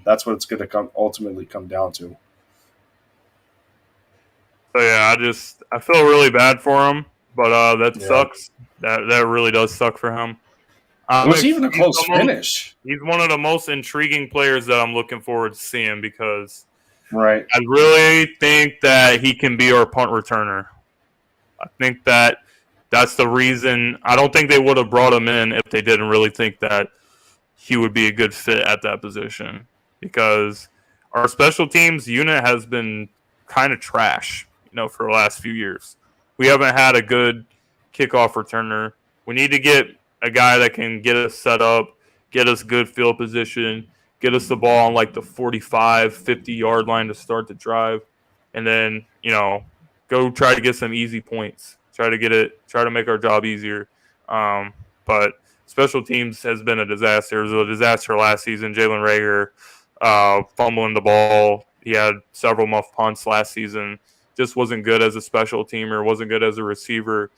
that's what it's gonna ultimately come down to. So yeah, I feel really bad for him, but that sucks. That really does suck for him. It was even a close finish. He's one of the most intriguing players that I'm looking forward to seeing because I really think that he can be our punt returner. I think that's the reason. I don't think they would have brought him in if they didn't really think that he would be a good fit at that position because our special teams unit has been kind of trash, for the last few years. We haven't had a good kickoff returner. We need to get a guy that can get us set up, get us good field position, get us the ball on like the 45, 50-yard line to start the drive, and then, go try to get some easy points, try to make our job easier. But special teams has been a disaster. It was a disaster last season. Jalen Reagor fumbling the ball. He had several muff punts last season. Just wasn't good as a special teamer, wasn't good as a receiver.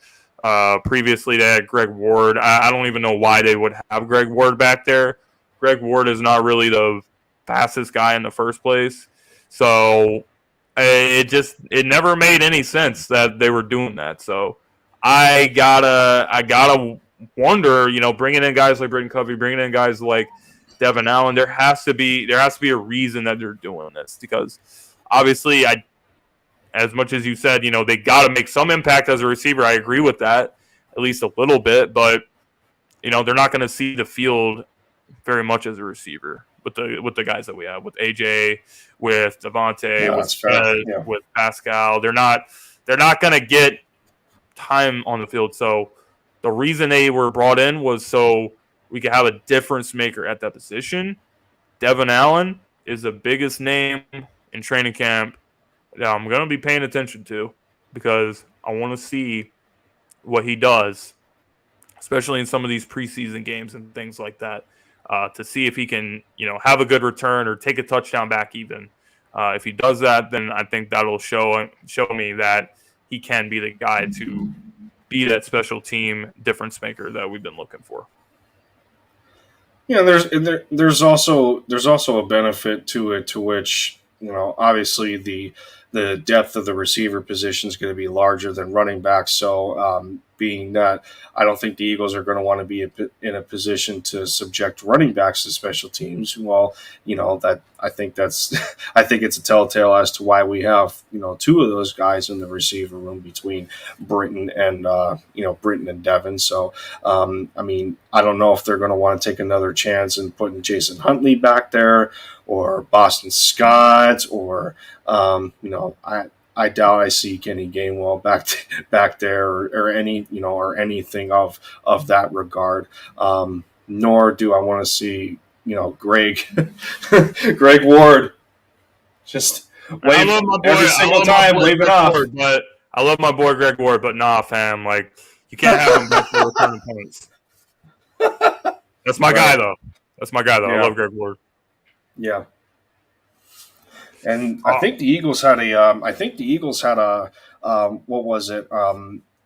Previously, they had Greg Ward. I don't even know why they would have Greg Ward back there. Greg Ward is not really the fastest guy in the first place. So it never made any sense that they were doing that. So I gotta wonder, bringing in guys like Britton Covey, bringing in guys like Devin Allen, there has to be a reason that they're doing this because obviously as much as you said, they got to make some impact as a receiver. I agree with that, at least a little bit. But, they're not going to see the field very much as a receiver with the guys that we have, with AJ, with Devontae, with Pascal. They're not going to get time on the field. So the reason they were brought in was so we could have a difference maker at that position. Devin Allen is the biggest name in training camp that I'm going to be paying attention to because I want to see what he does, especially in some of these preseason games and things like that, to see if he can, have a good return or take a touchdown back even. If he does that, then I think that'll show me that he can be the guy to be that special team difference maker that we've been looking for. Yeah, there's also a benefit to it to which, obviously the depth of the receiver position is going to be larger than running back. So being that I don't think the Eagles are going to want to be in a position to subject running backs to special teams. Well, that I think it's a telltale as to why we have, two of those guys in the receiver room between Britton and Devin. So, I don't know if they're going to want to take another chance and putting Jason Huntley back there or Boston Scott or, I doubt I see Kenny Gainwell back there or any or anything of that regard. Nor do I want to see Greg Ward just wave every single time, wave it off. But I love my boy Greg Ward, but nah, fam, like you can't have him back there returning points. That's my guy though. Yeah. I love Greg Ward. Yeah. And I think the Eagles had what was it?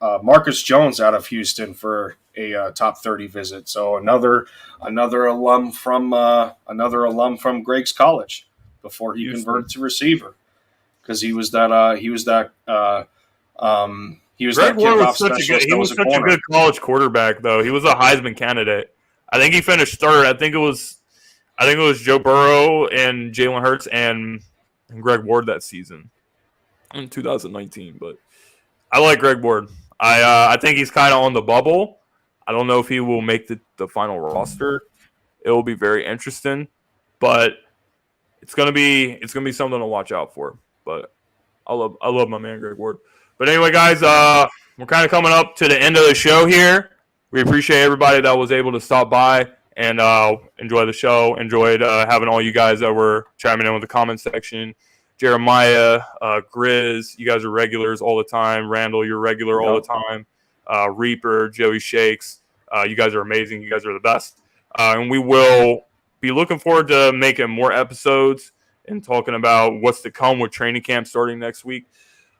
Marcus Jones out of Houston for a top 30 visit. So another alum from Greg's college before he converted to receiver because he was that Greg Ward was such a good college quarterback though. He was a Heisman candidate. I think he finished third. I think it was I think it was Joe Burrow and Jalen Hurts and Greg Ward that season in 2019. But I like Greg Ward. I think he's kind of on the bubble. I don't know if he will make the final roster. It will be very interesting, but it's gonna be something to watch out for. But I love my man Greg Ward. But anyway, guys, we're kind of coming up to the end of the show here. We appreciate everybody that was able to stop by and enjoy the show. Enjoyed having all you guys that were chiming in with the comment section. Jeremiah, Grizz, you guys are regulars all the time. Randall, you're regular all the time. Reaper, Joey Shakes, you guys are amazing. You guys are the best. And we will be looking forward to making more episodes and talking about what's to come with training camp starting next week.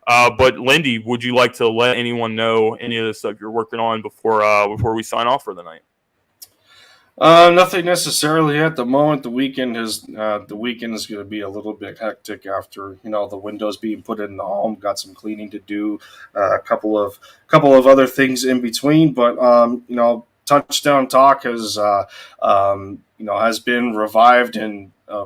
But Lindy, would you like to let anyone know any of the stuff you're working on before we sign off for the night? Nothing necessarily at the moment. The weekend is going to be a little bit hectic after the windows being put in the home. Got some cleaning to do, a couple of other things in between. But Touchdown Talk has been revived in a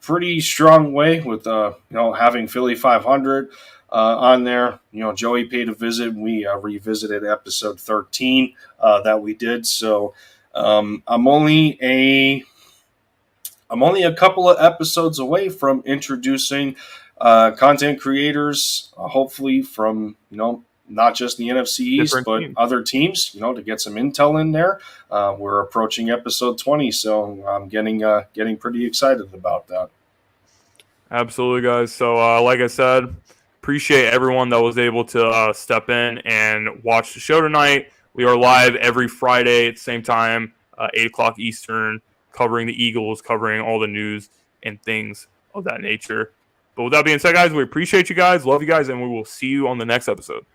pretty strong way with having Philly 500 on there. Joey paid a visit. We revisited episode 13 that we did. So. I'm only a couple of episodes away from introducing content creators, hopefully from not just the NFC East, but other teams, to get some intel in there. We're approaching episode 20, so I'm getting pretty excited about that. Absolutely, guys. So, like I said, appreciate everyone that was able to step in and watch the show tonight. We are live every Friday at the same time, 8 o'clock Eastern, covering the Eagles, covering all the news and things of that nature. But with that being said, guys, we appreciate you guys, love you guys, and we will see you on the next episode.